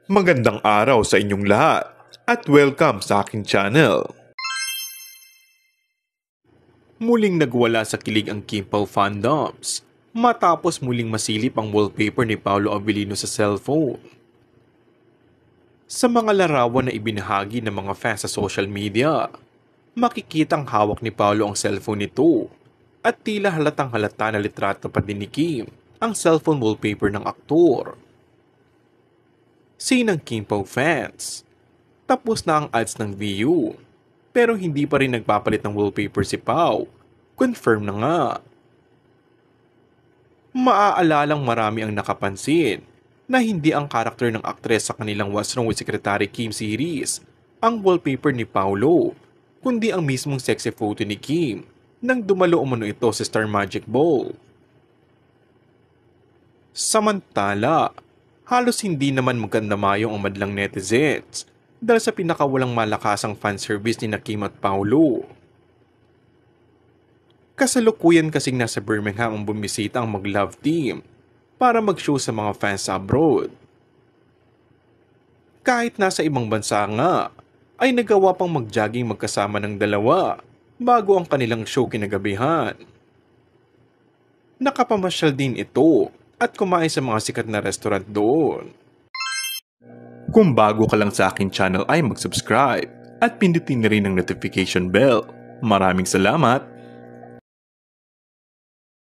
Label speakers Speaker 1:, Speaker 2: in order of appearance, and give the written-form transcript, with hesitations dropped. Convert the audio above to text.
Speaker 1: Magandang araw sa inyong lahat at welcome sa aking channel. Muling nagwala sa kilig ang Kim Pao fandoms matapos muling masilip ang wallpaper ni Paolo Abilino sa cellphone. Sa mga larawan na ibinahagi ng mga fans sa social media, makikitang hawak ni Paolo ang cellphone nito at tila halatang halata na litrato pa din ni Kim ang cellphone wallpaper ng aktor. Sinang Kim Pao fans, tapos na ang ads ng VU, pero hindi pa rin nagpapalit ng wallpaper si Pao. Confirm na nga. Maaalalang marami ang nakapansin na hindi ang karakter ng aktres sa kanilang What's Wrong with Secretary Kim series ang wallpaper ni Paolo, kundi ang mismong sexy photo ni Kim nang dumalo umano ito sa Star Magic Ball. Samantala, halos hindi naman magkandamayong ang madlang netizens dahil sa pinakawalang malakasang fanservice ni Kim at Paolo. Kasalukuyan kasing nasa Birmingham ang bumisita ang mag-love team para mag-show sa mga fans sa abroad. Kahit nasa ibang bansa nga, ay nagawa pang mag-jogging magkasama ng dalawa bago ang kanilang show kinagabihan. Nakapamasyal din ito at kumain sa mga sikat na restaurant doon. Kung bago ka lang sa akin channel ay mag-subscribe at pindutin na rin ang notification bell. Maraming salamat!